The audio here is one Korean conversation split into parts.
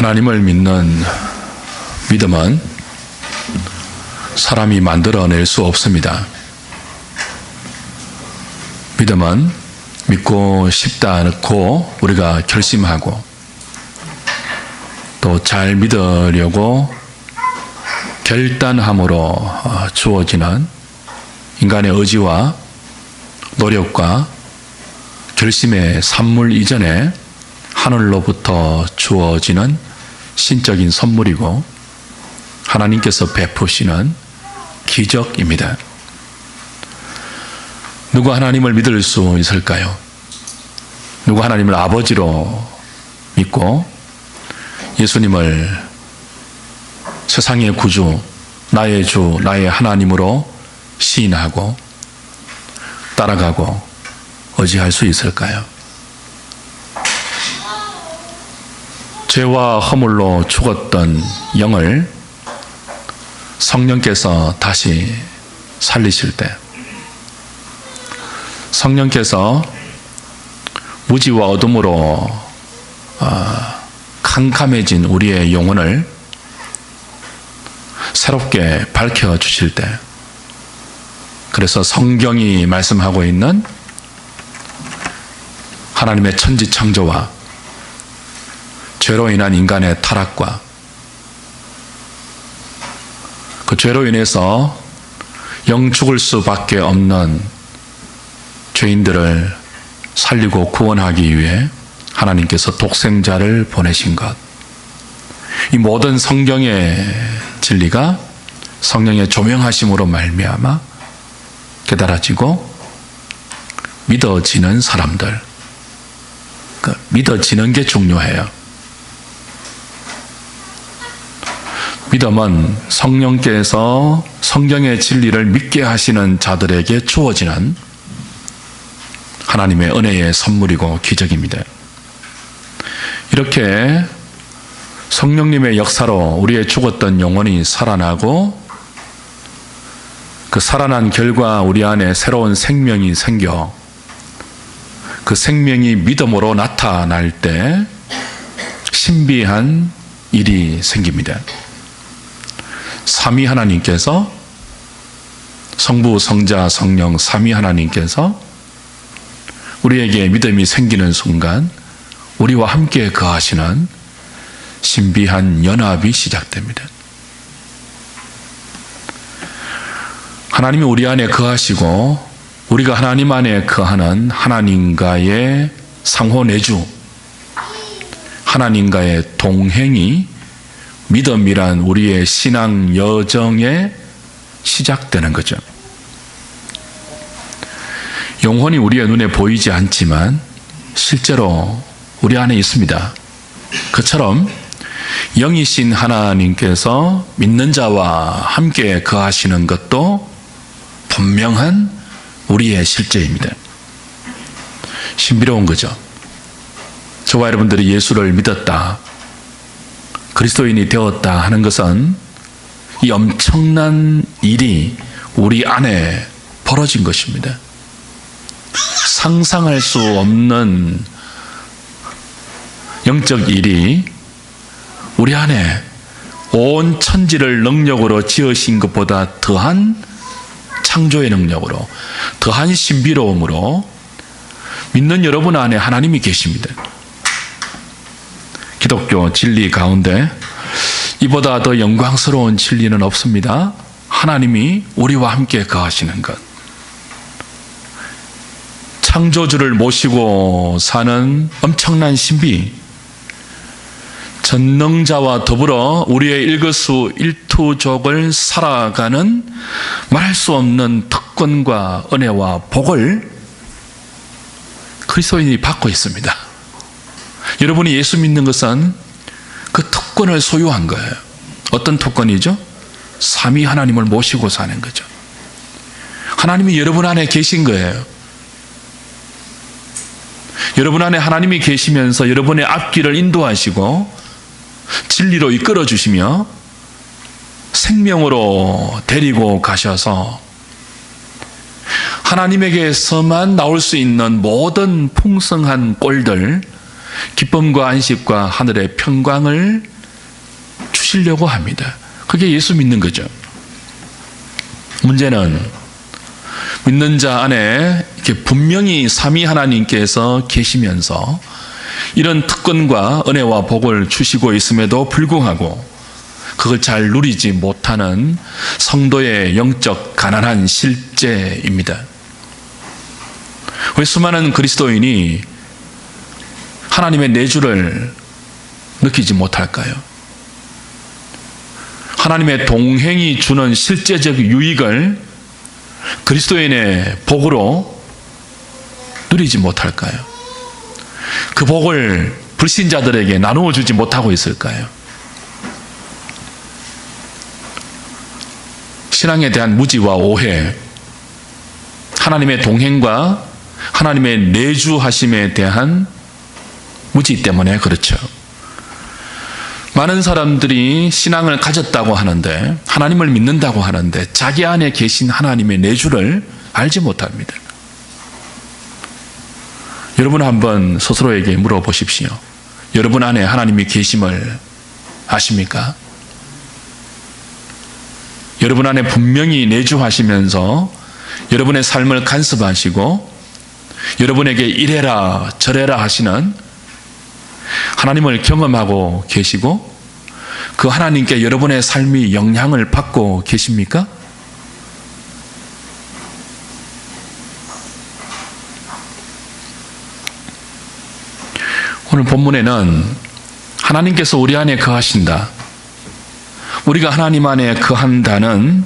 하나님을 믿는 믿음은 사람이 만들어낼 수 없습니다. 믿음은 믿고 싶다 않고 우리가 결심하고 또 잘 믿으려고 결단함으로 주어지는 인간의 의지와 노력과 결심의 산물 이전에 하늘로부터 주어지는 신적인 선물이고 하나님께서 베푸시는 기적입니다. 누가 하나님을 믿을 수 있을까요? 누가 하나님을 아버지로 믿고 예수님을 세상의 구주, 나의 주, 나의 하나님으로 시인하고 따라가고 의지할 수 있을까요? 죄와 허물로 죽었던 영을 성령께서 다시 살리실 때, 성령께서 무지와 어둠으로 캄캄해진 우리의 영혼을 새롭게 밝혀주실 때, 그래서 성경이 말씀하고 있는 하나님의 천지창조와 죄로 인한 인간의 타락과 그 죄로 인해서 영 죽을 수밖에 없는 죄인들을 살리고 구원하기 위해 하나님께서 독생자를 보내신 것, 이 모든 성경의 진리가 성령의 조명하심으로 말미암아 깨달아지고 믿어지는 사람들, 믿어지는 게 중요해요. 믿음은 성령께서 성경의 진리를 믿게 하시는 자들에게 주어지는 하나님의 은혜의 선물이고 기적입니다. 이렇게 성령님의 역사로 우리의 죽었던 영혼이 살아나고 그 살아난 결과 우리 안에 새로운 생명이 생겨 그 생명이 믿음으로 나타날 때 신비한 일이 생깁니다. 삼위 하나님께서, 성부, 성자, 성령 삼위 하나님께서 우리에게 믿음이 생기는 순간 우리와 함께 거하시는 신비한 연합이 시작됩니다. 하나님이 우리 안에 거하시고 우리가 하나님 안에 거하는 하나님과의 상호내주, 하나님과의 동행이 믿음이란 우리의 신앙 여정에 시작되는 거죠. 영혼이 우리의 눈에 보이지 않지만 실제로 우리 안에 있습니다. 그처럼 영이신 하나님께서 믿는 자와 함께 거하시는 것도 분명한 우리의 실제입니다. 신비로운 거죠. 저와 여러분들이 예수를 믿었다, 그리스도인이 되었다 하는 것은 이 엄청난 일이 우리 안에 벌어진 것입니다. 상상할 수 없는 영적 일이 우리 안에 온 천지를 능력으로 지으신 것보다 더한 창조의 능력으로, 더한 신비로움으로 믿는 여러분 안에 하나님이 계십니다. 기독교 진리 가운데 이보다 더 영광스러운 진리는 없습니다. 하나님이 우리와 함께 거하시는 것. 창조주를 모시고 사는 엄청난 신비, 전능자와 더불어 우리의 일거수일투족을 살아가는 말할 수 없는 특권과 은혜와 복을 그리스도인이 받고 있습니다. 여러분이 예수 믿는 것은 그 특권을 소유한 거예요. 어떤 특권이죠? 삼위 하나님을 모시고 사는 거죠. 하나님이 여러분 안에 계신 거예요. 여러분 안에 하나님이 계시면서 여러분의 앞길을 인도하시고 진리로 이끌어 주시며 생명으로 데리고 가셔서 하나님에게서만 나올 수 있는 모든 풍성한 꼴들, 기쁨과 안식과 하늘의 평강을 주시려고 합니다. 그게 예수 믿는 거죠. 문제는 믿는 자 안에 이렇게 분명히 삼위 하나님께서 계시면서 이런 특권과 은혜와 복을 주시고 있음에도 불구하고 그걸 잘 누리지 못하는 성도의 영적 가난한 실제입니다. 왜 수많은 그리스도인이 하나님의 내주를 느끼지 못할까요? 하나님의 동행이 주는 실제적 유익을 그리스도인의 복으로 누리지 못할까요? 그 복을 불신자들에게 나누어 주지 못하고 있을까요? 신앙에 대한 무지와 오해, 하나님의 동행과 하나님의 내주하심에 대한 무지 때문에 그렇죠. 많은 사람들이 신앙을 가졌다고 하는데, 하나님을 믿는다고 하는데 자기 안에 계신 하나님의 내주를 알지 못합니다. 여러분 한번 스스로에게 물어보십시오. 여러분 안에 하나님이 계심을 아십니까? 여러분 안에 분명히 내주하시면서 여러분의 삶을 간섭하시고 여러분에게 이래라 저래라 하시는 하나님을 경험하고 계시고 그 하나님께 여러분의 삶이 영향을 받고 계십니까? 오늘 본문에는 하나님께서 우리 안에 거하신다, 우리가 하나님 안에 거한다는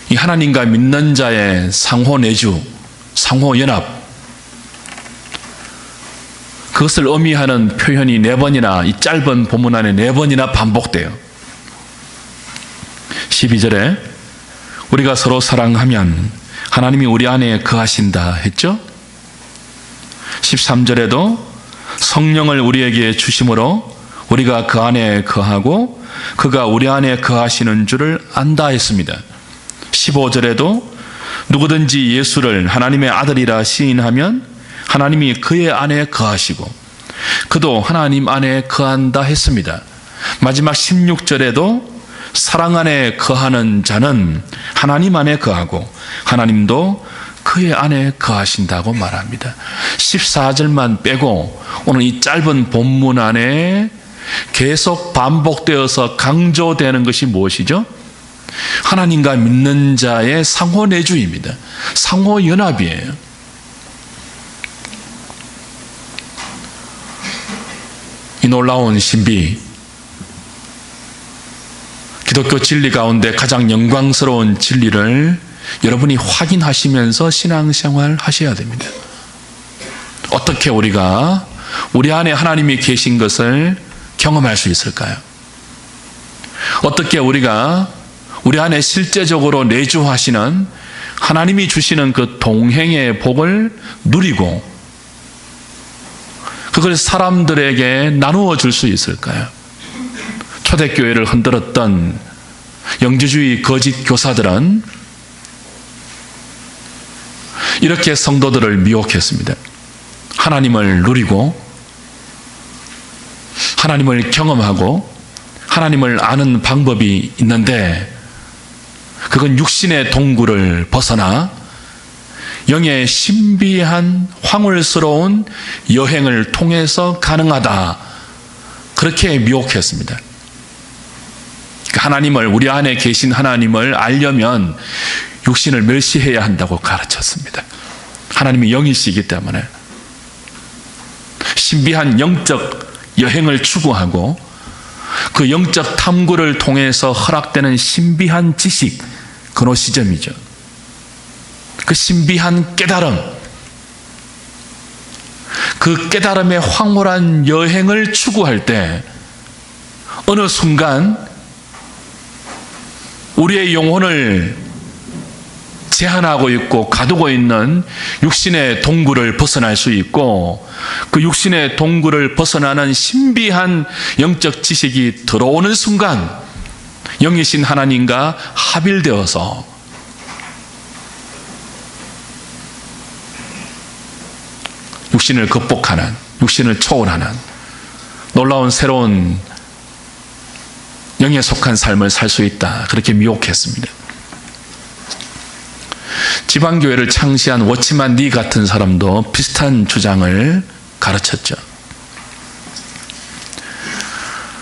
이 하나님과 믿는 자의 상호 내주, 상호 연합, 그것을 의미하는 표현이 4번이나 이 짧은 본문 안에 4번이나 반복돼요. 12절에 우리가 서로 사랑하면 하나님이 우리 안에 거하신다 했죠? 13절에도 성령을 우리에게 주심으로 우리가 그 안에 거하고 그가 우리 안에 거하시는 줄을 안다 했습니다. 15절에도 누구든지 예수를 하나님의 아들이라 시인하면 하나님이 그의 안에 거하시고 그도 하나님 안에 거한다 했습니다. 마지막 16절에도 사랑 안에 거하는 자는 하나님 안에 거하고 하나님도 그의 안에 거하신다고 말합니다. 14절만 빼고 오늘 이 짧은 본문 안에 계속 반복되어서 강조되는 것이 무엇이죠? 하나님과 믿는 자의 상호 내주입니다. 상호 연합이에요. 이 놀라운 신비, 기독교 진리 가운데 가장 영광스러운 진리를 여러분이 확인하시면서 신앙생활 하셔야 됩니다. 어떻게 우리가 우리 안에 하나님이 계신 것을 경험할 수 있을까요? 어떻게 우리가 우리 안에 실제적으로 내주하시는 하나님이 주시는 그 동행의 복을 누리고 그걸 사람들에게 나누어 줄 수 있을까요? 초대교회를 흔들었던 영지주의 거짓 교사들은 이렇게 성도들을 미혹했습니다. 하나님을 누리고 하나님을 경험하고 하나님을 아는 방법이 있는데 그건 육신의 동굴을 벗어나 영의 신비한 황홀스러운 여행을 통해서 가능하다, 그렇게 미혹했습니다. 하나님을, 우리 안에 계신 하나님을 알려면 육신을 멸시해야 한다고 가르쳤습니다. 하나님이 영이시기 때문에 신비한 영적 여행을 추구하고 그 영적 탐구를 통해서 허락되는 신비한 지식, 그노시즘이죠. 그 신비한 깨달음, 그 깨달음의 황홀한 여행을 추구할 때 어느 순간 우리의 영혼을 제한하고 있고 가두고 있는 육신의 동굴을 벗어날 수 있고 그 육신의 동굴을 벗어나는 신비한 영적 지식이 들어오는 순간 영이신 하나님과 합일되어서 육신을 극복하는 육신을 초월하는 놀라운 새로운 영에 속한 삶을 살 수 있다. 그렇게 미혹했습니다. 지방교회를 창시한 워치만 니 같은 사람도 비슷한 주장을 가르쳤죠.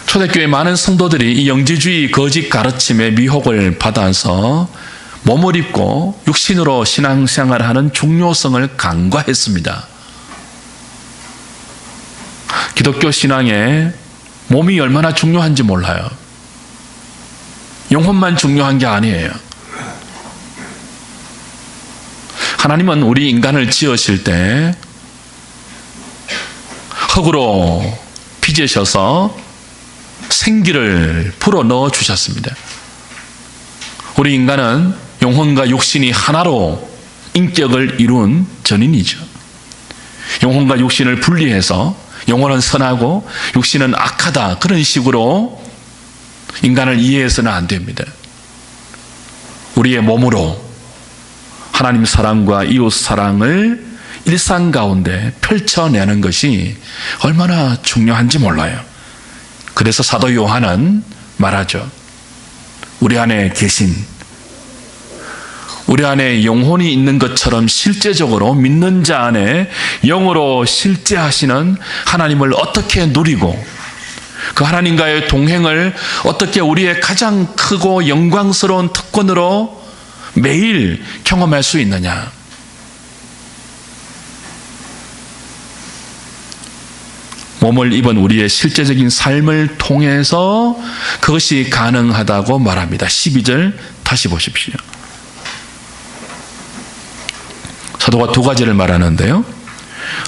초대교회 많은 성도들이 이 영지주의 거짓 가르침에 미혹을 받아서 몸을 입고 육신으로 신앙생활하는 중요성을 간과했습니다. 기독교 신앙에 몸이 얼마나 중요한지 몰라요. 영혼만 중요한 게 아니에요. 하나님은 우리 인간을 지으실 때 흙으로 빚으셔서 생기를 불어넣어 주셨습니다. 우리 인간은 영혼과 육신이 하나로 인격을 이룬 전인이죠. 영혼과 육신을 분리해서 영혼은 선하고 육신은 악하다, 그런 식으로 인간을 이해해서는 안 됩니다. 우리의 몸으로 하나님 사랑과 이웃 사랑을 일상 가운데 펼쳐내는 것이 얼마나 중요한지 몰라요. 그래서 사도 요한은 말하죠. 우리 안에 계신, 우리 안에 영혼이 있는 것처럼 실제적으로 믿는 자 안에 영으로 실제하시는 하나님을 어떻게 누리고 그 하나님과의 동행을 어떻게 우리의 가장 크고 영광스러운 특권으로 매일 경험할 수 있느냐. 몸을 입은 우리의 실제적인 삶을 통해서 그것이 가능하다고 말합니다. 12절 다시 보십시오. 사도가 두 가지를 말하는데요.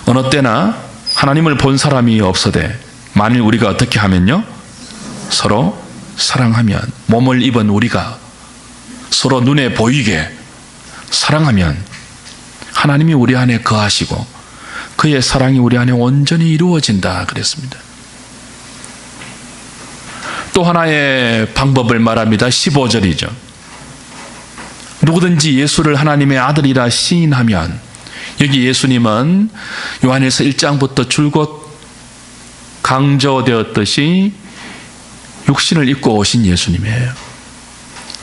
어느 때나 하나님을 본 사람이 없어되 만일 우리가 어떻게 하면요? 서로 사랑하면, 몸을 입은 우리가 서로 눈에 보이게 사랑하면 하나님이 우리 안에 거하시고 그의 사랑이 우리 안에 온전히 이루어진다 그랬습니다. 또 하나의 방법을 말합니다. 15절이죠. 누구든지 예수를 하나님의 아들이라 시인하면, 여기 예수님은 요한일서 1장부터 줄곧 강조되었듯이 육신을 입고 오신 예수님이에요.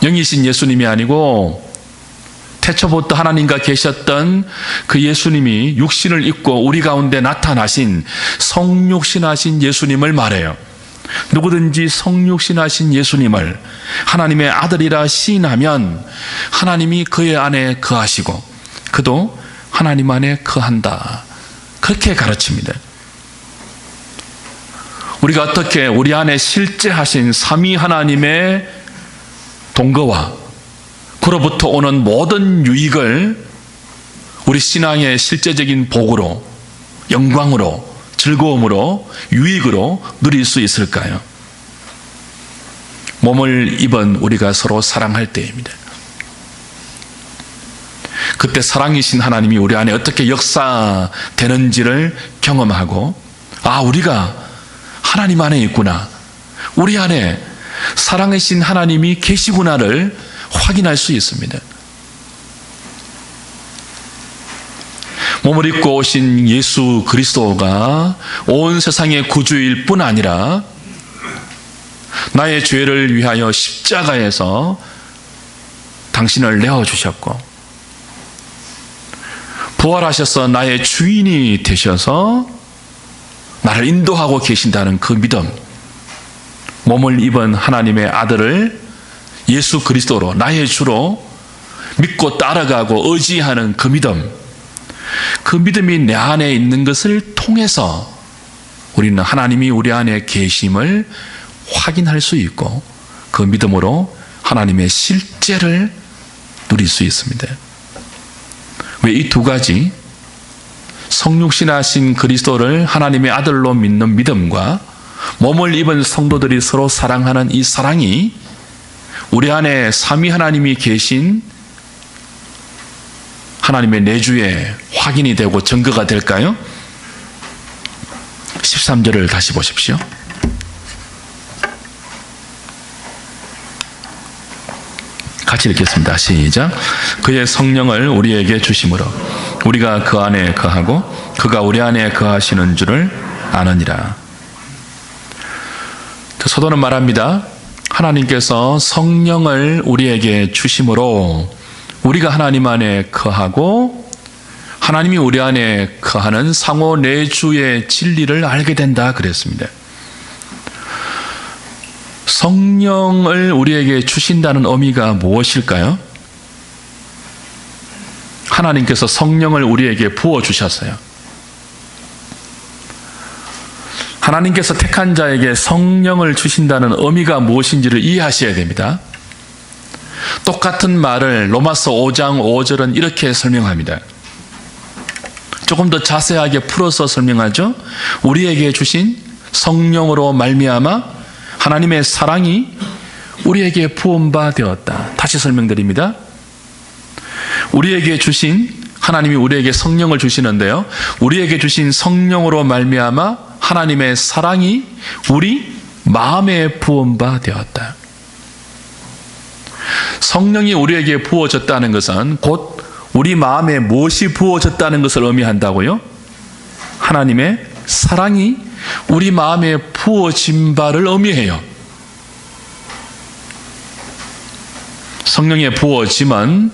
영이신 예수님이 아니고 태초부터 하나님과 계셨던 그 예수님이 육신을 입고 우리 가운데 나타나신 성육신하신 예수님을 말해요. 누구든지 성육신하신 예수님을 하나님의 아들이라 시인하면 하나님이 그의 안에 거하시고 그도 하나님 안에 거한다. 그렇게 가르칩니다. 우리가 어떻게 우리 안에 실제하신 삼위 하나님의 동거와 그로부터 오는 모든 유익을 우리 신앙의 실제적인 복으로, 영광으로, 즐거움으로, 유익으로 누릴 수 있을까요? 몸을 입은 우리가 서로 사랑할 때입니다. 그때 사랑이신 하나님이 우리 안에 어떻게 역사되는지를 경험하고, 아, 우리가 하나님 안에 있구나, 우리 안에 사랑이신 하나님이 계시구나를 확인할 수 있습니다. 몸을 입고 오신 예수 그리스도가 온 세상의 구주일 뿐 아니라 나의 죄를 위하여 십자가에서 당신을 내어주셨고 부활하셔서 나의 주인이 되셔서 나를 인도하고 계신다는 그 믿음, 몸을 입은 하나님의 아들을 예수 그리스도로 나의 주로 믿고 따라가고 의지하는 그 믿음, 그 믿음이 내 안에 있는 것을 통해서 우리는 하나님이 우리 안에 계심을 확인할 수 있고 그 믿음으로 하나님의 실제를 누릴 수 있습니다. 왜 이 두 가지, 성육신하신 그리스도를 하나님의 아들로 믿는 믿음과 몸을 입은 성도들이 서로 사랑하는 이 사랑이 우리 안에 삼위 하나님이 계신 하나님의 내주에 확인이 되고 증거가 될까요? 13절을 다시 보십시오. 같이 읽겠습니다. 시작. 그의 성령을 우리에게 주심으로 우리가 그 안에 거하고 그가 우리 안에 거하시는 줄을 아느니라. 사도는 말합니다. 하나님께서 성령을 우리에게 주심으로 우리가 하나님 안에 거하고 하나님이 우리 안에 거하는 상호 내주의 진리를 알게 된다 그랬습니다. 성령을 우리에게 주신다는 의미가 무엇일까요? 하나님께서 성령을 우리에게 부어주셨어요. 하나님께서 택한 자에게 성령을 주신다는 의미가 무엇인지를 이해하셔야 됩니다. 똑같은 말을 로마서 5장 5절은 이렇게 설명합니다. 조금 더 자세하게 풀어서 설명하죠. 우리에게 주신 성령으로 말미암아 하나님의 사랑이 우리에게 부은 바 되었다. 다시 설명드립니다. 우리에게 주신, 하나님이 우리에게 성령을 주시는데요, 우리에게 주신 성령으로 말미암아 하나님의 사랑이 우리 마음에 부은 바 되었다. 성령이 우리에게 부어졌다는 것은 곧 우리 마음에 무엇이 부어졌다는 것을 의미한다고요? 하나님의 사랑이 우리 마음에 부어진 바를 의미해요. 성령의 부어짐은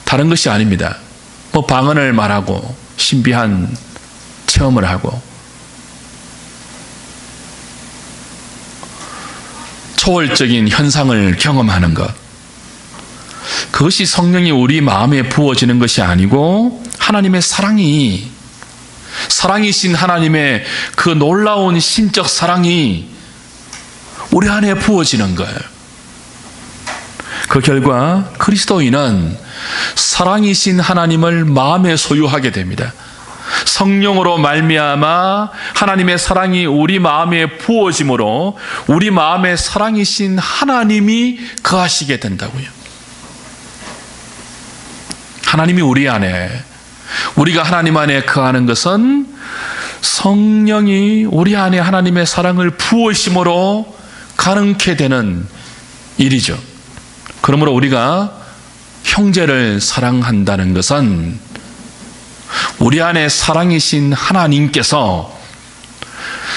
다른 것이 아닙니다. 뭐 방언을 말하고 신비한 체험을 하고 초월적인 현상을 경험하는 것, 그것이 성령이 우리 마음에 부어지는 것이 아니고 하나님의 사랑이신 하나님의 그 놀라운 신적 사랑이 우리 안에 부어지는 거예요. 그 결과 그리스도인은 사랑이신 하나님을 마음에 소유하게 됩니다. 성령으로 말미암아 하나님의 사랑이 우리 마음에 부어짐으로 우리 마음에 사랑이신 하나님이 거하시게 된다고요. 하나님이 우리 안에, 우리가 하나님 안에 거하는 것은 성령이 우리 안에 하나님의 사랑을 부으심으로 가능케 되는 일이죠. 그러므로 우리가 형제를 사랑한다는 것은 우리 안에 사랑이신 하나님께서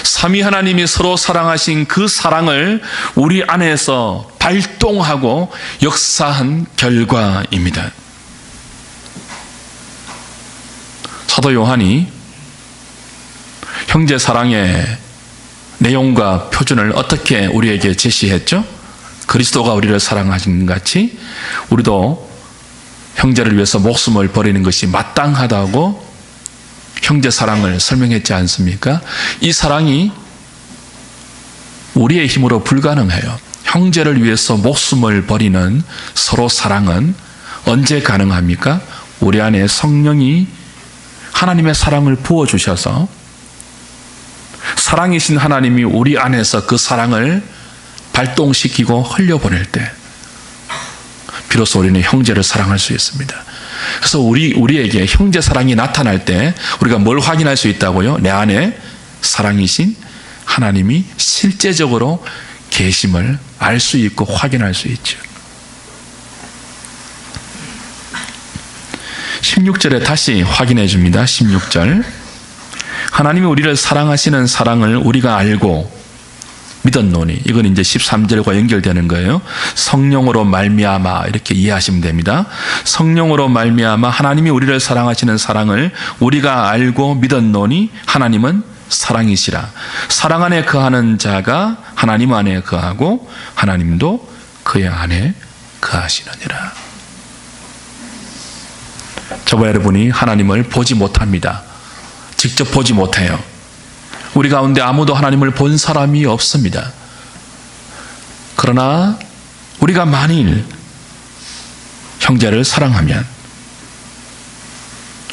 삼위 하나님이 서로 사랑하신 그 사랑을 우리 안에서 발동하고 역사한 결과입니다. 사도 요한이 형제 사랑의 내용과 표준을 어떻게 우리에게 제시했죠? 그리스도가 우리를 사랑하신 것 같이 우리도 형제를 위해서 목숨을 버리는 것이 마땅하다고 형제 사랑을 설명했지 않습니까? 이 사랑이 우리의 힘으로 불가능해요. 형제를 위해서 목숨을 버리는 서로 사랑은 언제 가능합니까? 우리 안에 성령이 하나님의 사랑을 부어주셔서 사랑이신 하나님이 우리 안에서 그 사랑을 발동시키고 흘려보낼 때 비로소 우리는 형제를 사랑할 수 있습니다. 그래서 우리에게 형제 사랑이 나타날 때 우리가 뭘 확인할 수 있다고요? 내 안에 사랑이신 하나님이 실제적으로 계심을 알 수 있고 확인할 수 있죠. 16절에 다시 확인해 줍니다. 16절. 하나님이 우리를 사랑하시는 사랑을 우리가 알고 믿었노니, 이건 이제 13절과 연결되는 거예요. 성령으로 말미암아 이렇게 이해하시면 됩니다. 성령으로 말미암아 하나님이 우리를 사랑하시는 사랑을 우리가 알고 믿었노니 하나님은 사랑이시라. 사랑 안에 거하는 자가 하나님 안에 거하고 하나님도 그의 안에 거하시느니라. 저와 여러분이 하나님을 보지 못합니다. 직접 보지 못해요. 우리 가운데 아무도 하나님을 본 사람이 없습니다. 그러나 우리가 만일 형제를 사랑하면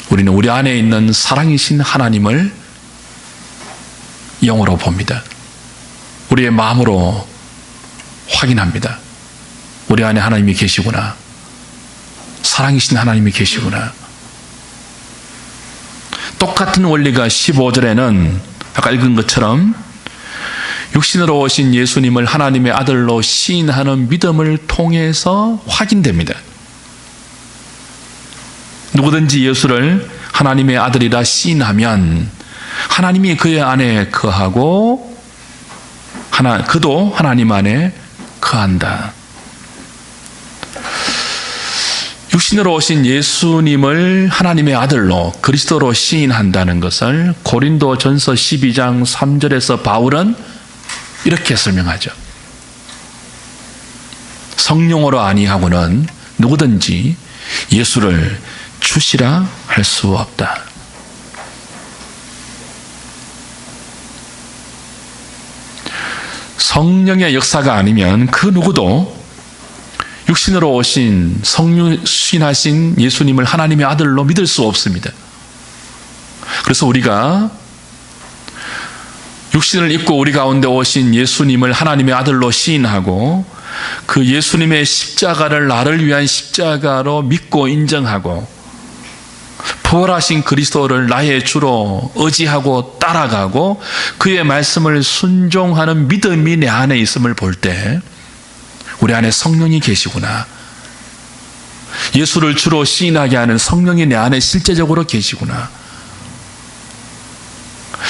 우리는 우리 안에 있는 사랑이신 하나님을 영으로 봅니다. 우리의 마음으로 확인합니다. 우리 안에 하나님이 계시구나. 사랑이신 하나님이 계시구나. 똑같은 원리가 15절에는 아까 읽은 것처럼 육신으로 오신 예수님을 하나님의 아들로 시인하는 믿음을 통해서 확인됩니다. 누구든지 예수를 하나님의 아들이라 시인하면 하나님이 그의 안에 거하고 그도 하나님 안에 거한다. 육신으로 오신 예수님을 하나님의 아들로 그리스도로 시인한다는 것을 고린도전서 12장 3절에서 바울은 이렇게 설명하죠. 성령으로 아니하고는 누구든지 예수를 주시라 할 수 없다. 성령의 역사가 아니면 그 누구도 육신으로 오신 성육신하신 예수님을 하나님의 아들로 믿을 수 없습니다. 그래서 우리가 육신을 입고 우리 가운데 오신 예수님을 하나님의 아들로 시인하고 그 예수님의 십자가를 나를 위한 십자가로 믿고 인정하고 부활하신 그리스도를 나의 주로 의지하고 따라가고 그의 말씀을 순종하는 믿음이 내 안에 있음을 볼 때 우리 안에 성령이 계시구나. 예수를 주로 시인하게 하는 성령이 내 안에 실제적으로 계시구나.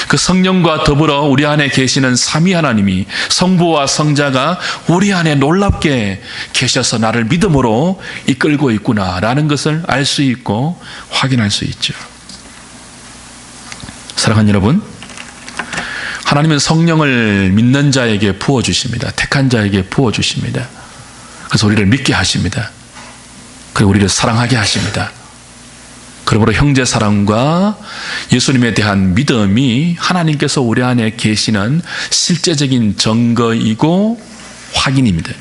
그 성령과 더불어 우리 안에 계시는 삼위 하나님이 성부와 성자가 우리 안에 놀랍게 계셔서 나를 믿음으로 이끌고 있구나라는 것을 알 수 있고 확인할 수 있죠. 사랑하는 여러분, 하나님은 성령을 믿는 자에게 부어주십니다. 택한 자에게 부어주십니다. 그래서 우리를 믿게 하십니다. 그리고 우리를 사랑하게 하십니다. 그러므로 형제 사랑과 예수님에 대한 믿음이 하나님께서 우리 안에 계시는 실제적인 증거이고 확인입니다.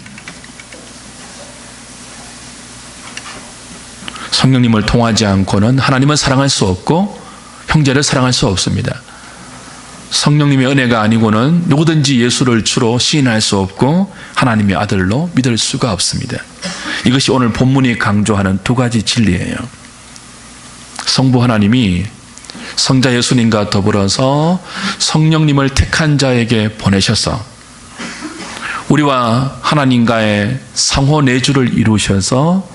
성령님을 통하지 않고는 하나님을 사랑할 수 없고 형제를 사랑할 수 없습니다. 성령님의 은혜가 아니고는 누구든지 예수를 주로 시인할 수 없고 하나님의 아들로 믿을 수가 없습니다. 이것이 오늘 본문이 강조하는 두 가지 진리예요. 성부 하나님이 성자 예수님과 더불어서 성령님을 택한 자에게 보내셔서 우리와 하나님과의 상호 내주를 이루셔서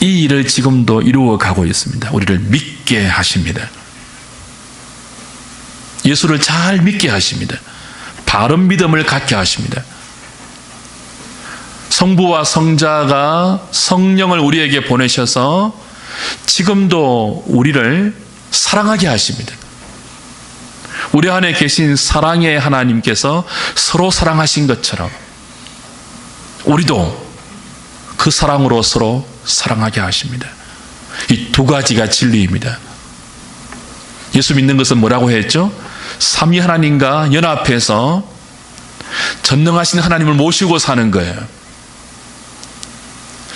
이 일을 지금도 이루어 가고 있습니다. 우리를 믿게 하십니다. 예수를 잘 믿게 하십니다. 바른 믿음을 갖게 하십니다. 성부와 성자가 성령을 우리에게 보내셔서 지금도 우리를 사랑하게 하십니다. 우리 안에 계신 사랑의 하나님께서 서로 사랑하신 것처럼 우리도 그 사랑으로 서로 사랑하게 하십니다. 이 두 가지가 진리입니다. 예수 믿는 것은 뭐라고 했죠? 삼위 하나님과 연합해서 전능하신 하나님을 모시고 사는 거예요.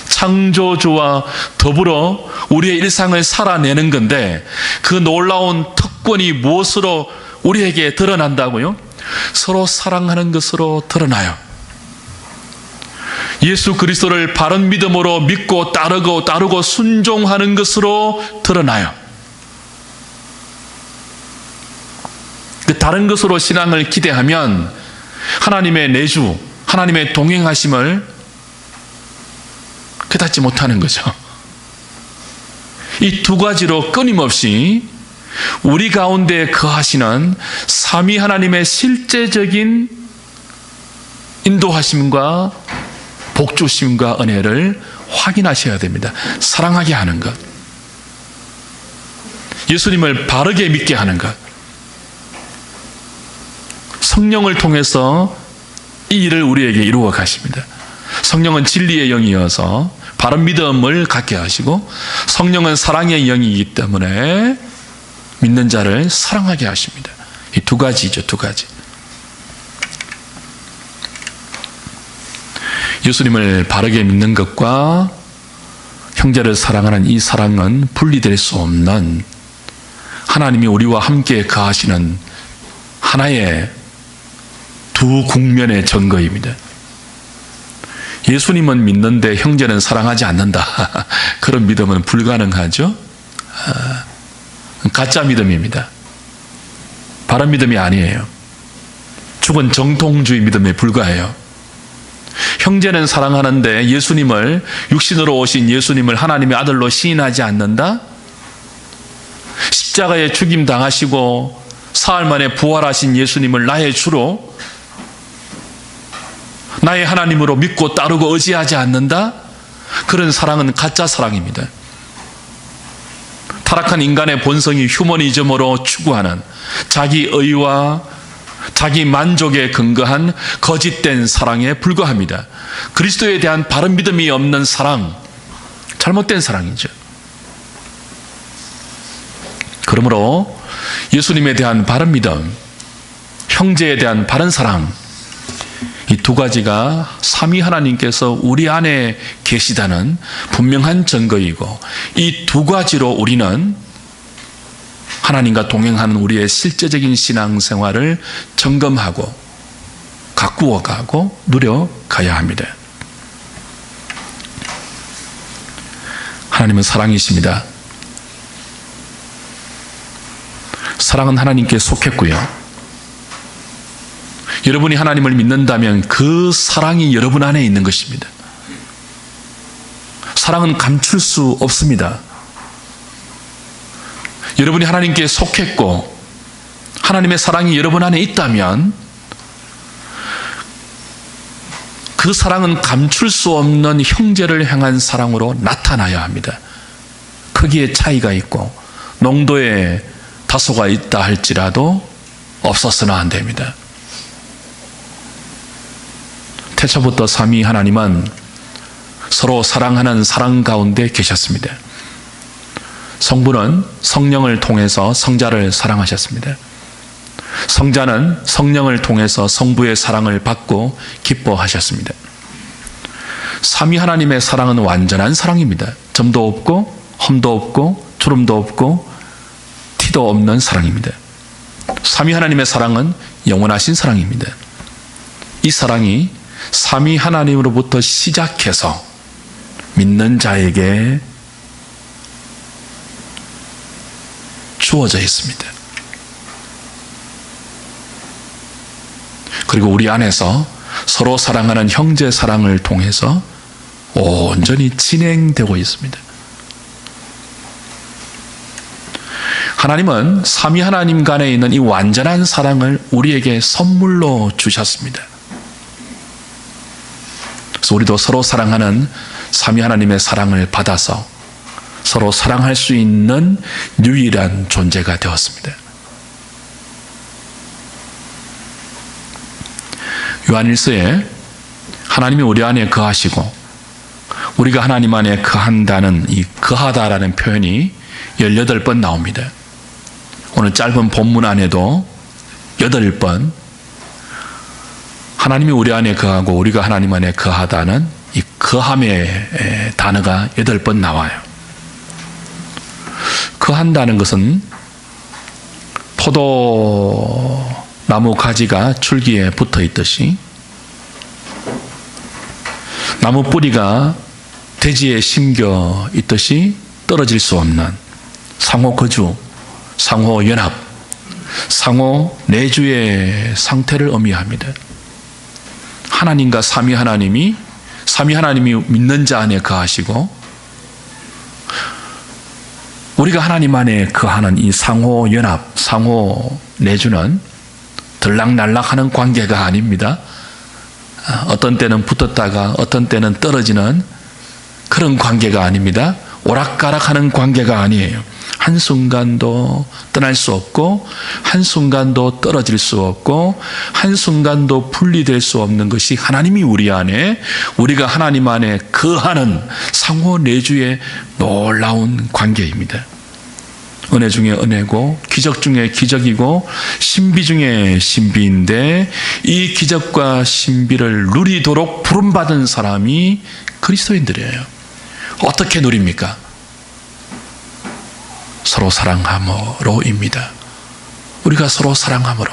창조주와 더불어 우리의 일상을 살아내는 건데 그 놀라운 특권이 무엇으로 우리에게 드러난다고요? 서로 사랑하는 것으로 드러나요. 예수 그리스도를 바른 믿음으로 믿고 따르고 순종하는 것으로 드러나요. 그 다른 것으로 신앙을 기대하면 하나님의 내주, 하나님의 동행하심을 깨닫지 못하는 거죠. 이 두 가지로 끊임없이 우리 가운데 거하시는 삼위 하나님의 실제적인 인도하심과 복주심과 은혜를 확인하셔야 됩니다. 사랑하게 하는 것, 예수님을 바르게 믿게 하는 것, 성령을 통해서 이 일을 우리에게 이루어 가십니다. 성령은 진리의 영이어서 바른 믿음을 갖게 하시고 성령은 사랑의 영이기 때문에 믿는 자를 사랑하게 하십니다. 이 두 가지죠, 두 가지. 예수님을 바르게 믿는 것과 형제를 사랑하는 이 사랑은 분리될 수 없는 하나님이 우리와 함께 거하시는 하나의 두 국면의 증거입니다. 예수님은 믿는데 형제는 사랑하지 않는다. 그런 믿음은 불가능하죠. 가짜 믿음입니다. 바른 믿음이 아니에요. 죽은 정통주의 믿음에 불과해요. 형제는 사랑하는데 예수님을 육신으로 오신 예수님을 하나님의 아들로 시인하지 않는다? 십자가에 죽임 당하시고 사흘 만에 부활하신 예수님을 나의 주로, 나의 하나님으로 믿고 따르고 의지하지 않는다? 그런 사랑은 가짜 사랑입니다. 타락한 인간의 본성이 휴머니즘으로 추구하는 자기 의와 자기 만족에 근거한 거짓된 사랑에 불과합니다. 그리스도에 대한 바른 믿음이 없는 사랑, 잘못된 사랑이죠. 그러므로 예수님에 대한 바른 믿음, 형제에 대한 바른 사랑, 이 두 가지가 삼위 하나님께서 우리 안에 계시다는 분명한 증거이고, 이 두 가지로 우리는 하나님과 동행하는 우리의 실제적인 신앙생활을 점검하고 가꾸어가고 누려가야 합니다. 하나님은 사랑이십니다. 사랑은 하나님께 속했고요. 여러분이 하나님을 믿는다면 그 사랑이 여러분 안에 있는 것입니다. 사랑은 감출 수 없습니다. 여러분이 하나님께 속했고 하나님의 사랑이 여러분 안에 있다면 그 사랑은 감출 수 없는 형제를 향한 사랑으로 나타나야 합니다. 크기의 차이가 있고 농도의 다소가 있다 할지라도 없어서는 안 됩니다. 태초부터 삼위 하나님은 서로 사랑하는 사랑 가운데 계셨습니다. 성부는 성령을 통해서 성자를 사랑하셨습니다. 성자는 성령을 통해서 성부의 사랑을 받고 기뻐하셨습니다. 삼위 하나님의 사랑은 완전한 사랑입니다. 점도 없고 험도 없고 주름도 없고 티도 없는 사랑입니다. 삼위 하나님의 사랑은 영원하신 사랑입니다. 이 사랑이 삼위 하나님으로부터 시작해서 믿는 자에게 주어져 있습니다. 그리고 우리 안에서 서로 사랑하는 형제 사랑을 통해서 온전히 진행되고 있습니다. 하나님은 삼위 하나님 간에 있는 이 완전한 사랑을 우리에게 선물로 주셨습니다. 그래서 우리도 서로 사랑하는 삼위 하나님의 사랑을 받아서 서로 사랑할 수 있는 유일한 존재가 되었습니다. 요한일서에 하나님이 우리 안에 거하시고 우리가 하나님 안에 거한다는 이 거하다라는 표현이 18번 나옵니다. 오늘 짧은 본문 안에도 8번 하나님이 우리 안에 거하고 우리가 하나님 안에 거하다는 이 거함의 단어가 8번 나와요. 거한다는 것은 포도나무 가지가 줄기에 붙어 있듯이 나무 뿌리가 대지에 심겨 있듯이 떨어질 수 없는 상호 거주, 상호 연합, 상호 내주의 상태를 의미합니다. 하나님과 삼위 하나님이 믿는 자 안에 거하시고 우리가 하나님 안에 거하는 이 상호 연합, 상호 내주는 들락날락하는 관계가 아닙니다. 어떤 때는 붙었다가 어떤 때는 떨어지는 그런 관계가 아닙니다. 오락가락하는 관계가 아니에요. 한순간도 떠날 수 없고 한순간도 떨어질 수 없고 한순간도 분리될 수 없는 것이 하나님이 우리 안에, 우리가 하나님 안에 거하는 상호 내주의 놀라운 관계입니다. 은혜 중에 은혜고 기적 중에 기적이고 신비 중에 신비인데 이 기적과 신비를 누리도록 부름받은 사람이 그리스도인들이에요. 어떻게 누립니까? 서로 사랑함으로입니다. 우리가 서로 사랑함으로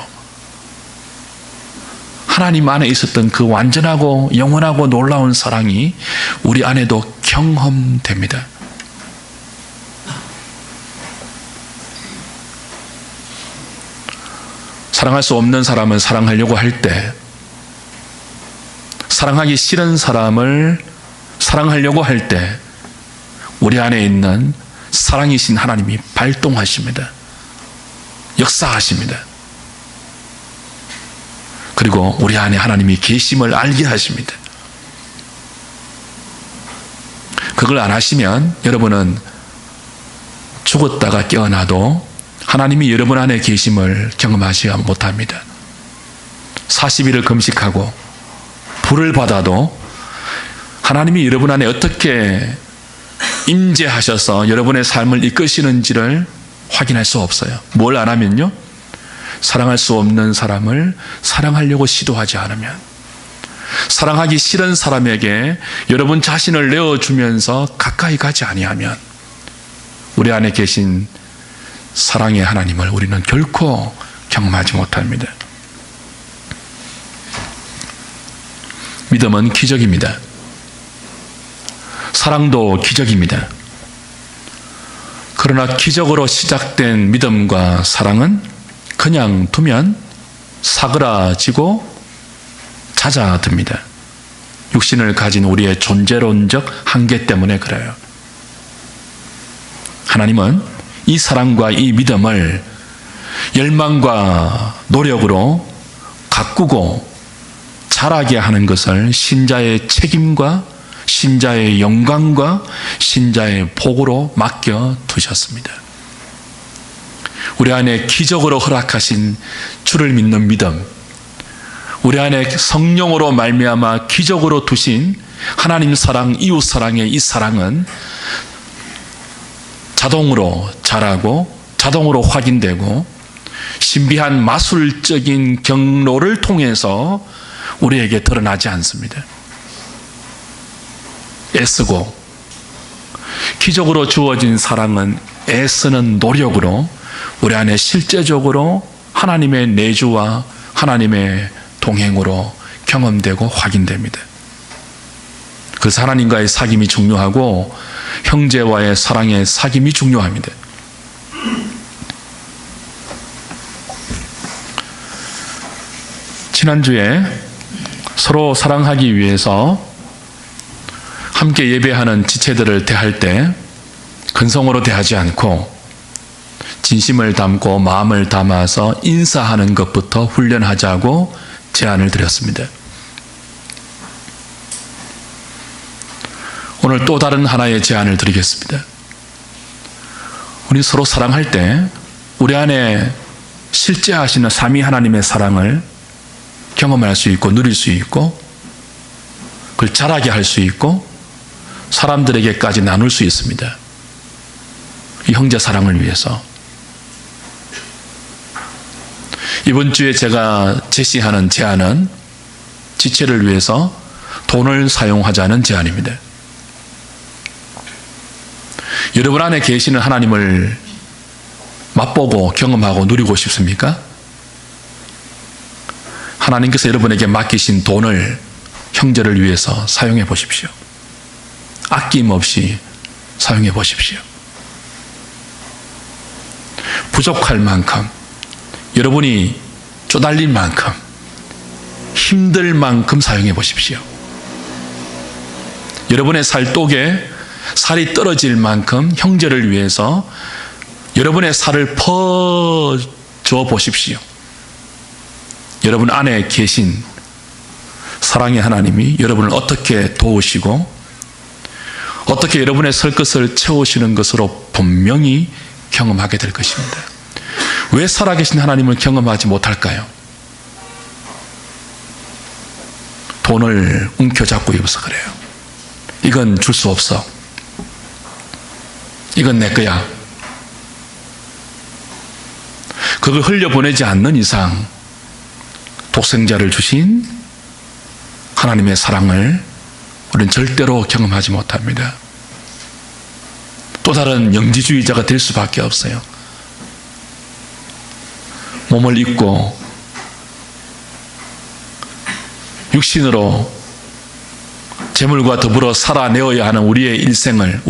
하나님 안에 있었던 그 완전하고 영원하고 놀라운 사랑이 우리 안에도 경험됩니다. 사랑할 수 없는 사람은 사랑하려고 할 때, 사랑하기 싫은 사람을 사랑하려고 할 때 우리 안에 있는 사랑이신 하나님이 발동하십니다. 역사하십니다. 그리고 우리 안에 하나님이 계심을 알게 하십니다. 그걸 안 하시면 여러분은 죽었다가 깨어나도 하나님이 여러분 안에 계심을 경험하지 못합니다. 40일을 금식하고 불을 받아도 하나님이 여러분 안에 어떻게 임재하셔서 여러분의 삶을 이끄시는지를 확인할 수 없어요. 뭘 안 하면요? 사랑할 수 없는 사람을 사랑하려고 시도하지 않으면, 사랑하기 싫은 사람에게 여러분 자신을 내어주면서 가까이 가지 아니하면 우리 안에 계신 사랑의 하나님을 우리는 결코 경험하지 못합니다. 믿음은 기적입니다. 사랑도 기적입니다. 그러나 기적으로 시작된 믿음과 사랑은 그냥 두면 사그라지고 잦아듭니다. 육신을 가진 우리의 존재론적 한계 때문에 그래요. 하나님은 이 사랑과 이 믿음을 열망과 노력으로 가꾸고 자라게 하는 것을 신자의 책임과 신자의 영광과 신자의 복으로 맡겨 두셨습니다. 우리 안에 기적으로 허락하신 주를 믿는 믿음, 우리 안에 성령으로 말미암아 기적으로 두신 하나님 사랑, 이웃 사랑의 이 사랑은 자동으로 자라고 자동으로 확인되고 신비한 마술적인 경로를 통해서 우리에게 드러나지 않습니다. 애쓰고 기적으로 주어진 사랑은 애쓰는 노력으로 우리 안에 실제적으로 하나님의 내주와 하나님의 동행으로 경험되고 확인됩니다. 그래서 하나님과의 사귐이 중요하고 형제와의 사랑의 사귐이 중요합니다. 지난주에 서로 사랑하기 위해서 함께 예배하는 지체들을 대할 때 근성으로 대하지 않고 진심을 담고 마음을 담아서 인사하는 것부터 훈련하자고 제안을 드렸습니다. 오늘 또 다른 하나의 제안을 드리겠습니다. 우리 서로 사랑할 때 우리 안에 실제하시는 삼위 하나님의 사랑을 경험할 수 있고 누릴 수 있고 그걸 자라게 할 수 있고 사람들에게까지 나눌 수 있습니다. 이 형제 사랑을 위해서. 이번 주에 제가 제시하는 제안은 지체를 위해서 돈을 사용하자는 제안입니다. 여러분 안에 계시는 하나님을 맛보고 경험하고 누리고 싶습니까? 하나님께서 여러분에게 맡기신 돈을 형제를 위해서 사용해 보십시오. 아낌없이 사용해 보십시오. 부족할 만큼, 여러분이 쪼달릴 만큼, 힘들 만큼 사용해 보십시오. 여러분의 살독에 살이 떨어질 만큼 형제를 위해서 여러분의 살을 퍼줘 보십시오. 여러분 안에 계신 사랑의 하나님이 여러분을 어떻게 도우시고 어떻게 여러분의 설 것을 채우시는 것으로 분명히 경험하게 될 것입니다. 왜 살아계신 하나님을 경험하지 못할까요? 돈을 움켜잡고 있어서 그래요. 이건 줄 수 없어. 이건 내 거야. 그걸 흘려보내지 않는 이상 독생자를 주신 하나님의 사랑을 우리는 절대로 경험하지 못합니다. 또 다른 영지주의자가 될 수밖에 없어요. 몸을 입고 육신으로 재물과 더불어 살아내어야 하는 우리의 인생을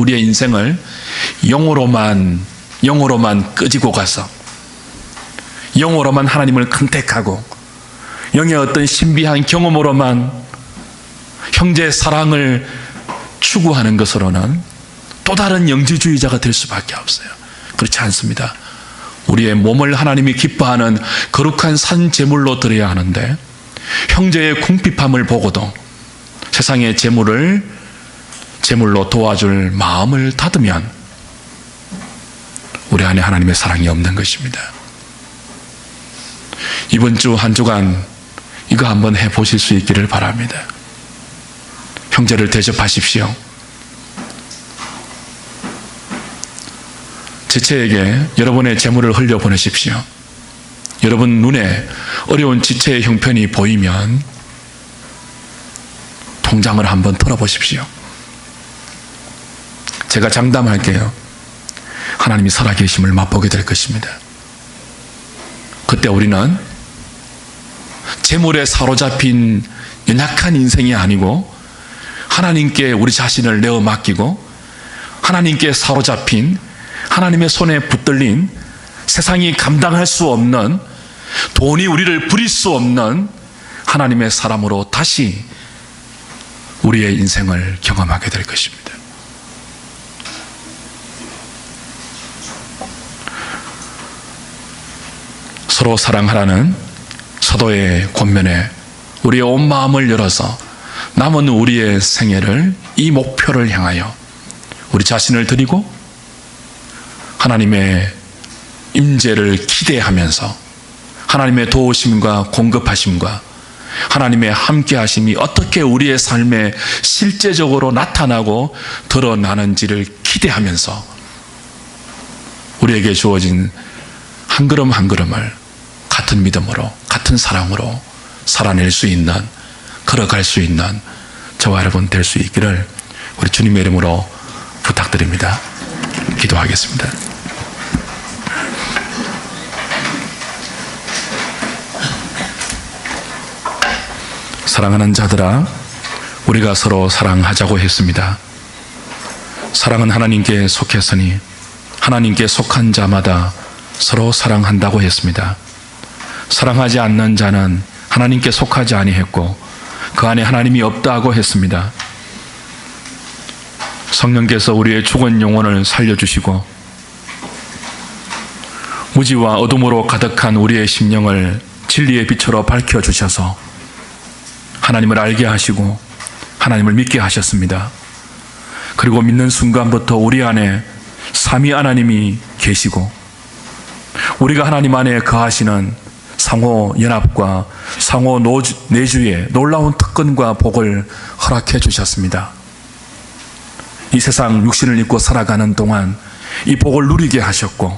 영으로만 끄지고 가서 영으로만 하나님을 컨택하고 영의 어떤 신비한 경험으로만 형제의 사랑을 추구하는 것으로는 또 다른 영지주의자가 될 수밖에 없어요. 그렇지 않습니다. 우리의 몸을 하나님이 기뻐하는 거룩한 산 제물로 드려야 하는데, 형제의 궁핍함을 보고도 세상의 제물로 도와줄 마음을 닫으면 우리 안에 하나님의 사랑이 없는 것입니다. 이번 주 한 주간 이거 한번 해보실 수 있기를 바랍니다. 형제를 대접하십시오. 지체에게 여러분의 재물을 흘려보내십시오. 여러분 눈에 어려운 지체의 형편이 보이면 통장을 한번 털어보십시오. 제가 장담할게요. 하나님이 살아계심을 맛보게 될 것입니다. 그때 우리는 재물에 사로잡힌 연약한 인생이 아니고 하나님께 우리 자신을 내어 맡기고 하나님께 사로잡힌, 하나님의 손에 붙들린, 세상이 감당할 수 없는, 돈이 우리를 부릴 수 없는 하나님의 사람으로 다시 우리의 인생을 경험하게 될 것입니다. 서로 사랑하라는 사도의 권면에 우리의 온 마음을 열어서 남은 우리의 생애를 이 목표를 향하여 우리 자신을 드리고 하나님의 임재를 기대하면서 하나님의 도우심과 공급하심과 하나님의 함께하심이 어떻게 우리의 삶에 실제적으로 나타나고 드러나는지를 기대하면서 우리에게 주어진 한 걸음 한 걸음을 같은 믿음으로, 같은 사랑으로 살아낼 수 있는, 걸어갈 수 있는 저와 여러분 될 수 있기를 우리 주님의 이름으로 부탁드립니다. 기도하겠습니다. 사랑하는 자들아, 우리가 서로 사랑하자고 했습니다. 사랑은 하나님께 속했으니 하나님께 속한 자마다 서로 사랑한다고 했습니다. 사랑하지 않는 자는 하나님께 속하지 아니했고 그 안에 하나님이 없다고 했습니다. 성령께서 우리의 죽은 영혼을 살려주시고 무지와 어둠으로 가득한 우리의 심령을 진리의 빛으로 밝혀주셔서 하나님을 알게 하시고 하나님을 믿게 하셨습니다. 그리고 믿는 순간부터 우리 안에 삼위 하나님이 계시고 우리가 하나님 안에 거하시는 상호 연합과 상호 내주의 놀라운 특권과 복을 허락해 주셨습니다. 이 세상 육신을 입고 살아가는 동안 이 복을 누리게 하셨고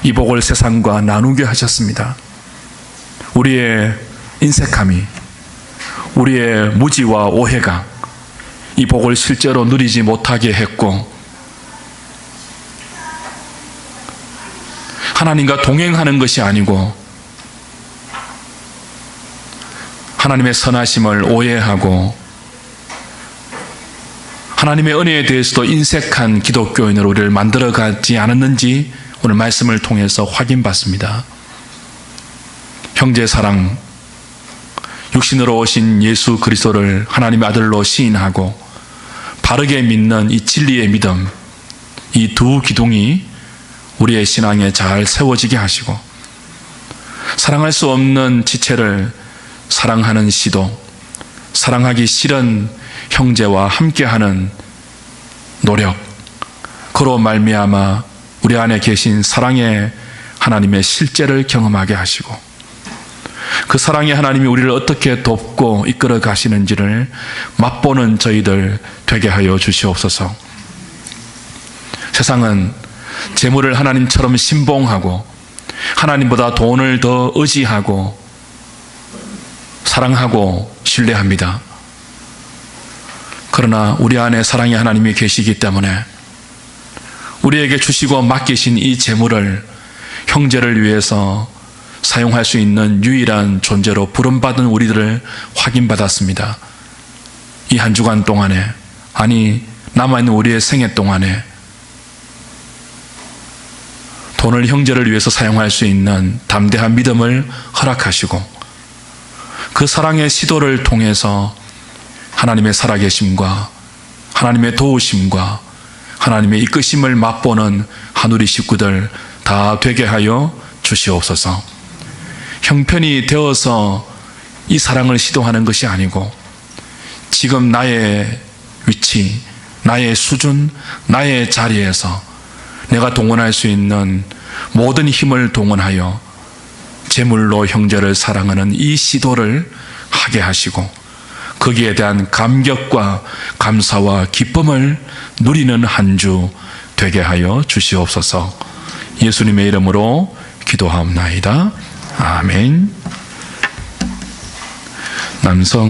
이 복을 세상과 나누게 하셨습니다. 우리의 인색함이, 우리의 무지와 오해가 이 복을 실제로 누리지 못하게 했고 하나님과 동행하는 것이 아니고 하나님의 선하심을 오해하고 하나님의 은혜에 대해서도 인색한 기독교인으로 우리를 만들어가지 않았는지 오늘 말씀을 통해서 확인받습니다. 형제 사랑, 육신으로 오신 예수 그리스도를 하나님의 아들로 시인하고 바르게 믿는 이 진리의 믿음, 이 두 기둥이 우리의 신앙에 잘 세워지게 하시고 사랑할 수 없는 지체를 사랑하는 시도, 사랑하기 싫은 형제와 함께하는 노력, 그로 말미암아 우리 안에 계신 사랑의 하나님의 실제를 경험하게 하시고 그 사랑의 하나님이 우리를 어떻게 돕고 이끌어 가시는지를 맛보는 저희들 되게 하여 주시옵소서. 세상은 재물을 하나님처럼 신봉하고 하나님보다 돈을 더 의지하고 사랑하고 신뢰합니다. 그러나 우리 안에 사랑의 하나님이 계시기 때문에 우리에게 주시고 맡기신 이 재물을 형제를 위해서 사용할 수 있는 유일한 존재로 부름받은 우리들을 확인받았습니다. 이 한 주간 동안에, 아니 남아있는 우리의 생애 동안에 돈을 형제를 위해서 사용할 수 있는 담대한 믿음을 허락하시고 그 사랑의 시도를 통해서 하나님의 살아계심과 하나님의 도우심과 하나님의 이끄심을 맛보는 한우리 식구들 다 되게 하여 주시옵소서. 형편이 되어서 이 사랑을 시도하는 것이 아니고 지금 나의 위치, 나의 수준, 나의 자리에서 내가 동원할 수 있는 모든 힘을 동원하여 제물로 형제를 사랑하는 이 시도를 하게 하시고 거기에 대한 감격과 감사와 기쁨을 누리는 한 주 되게 하여 주시옵소서. 예수님의 이름으로 기도하옵나이다. 아멘. 남성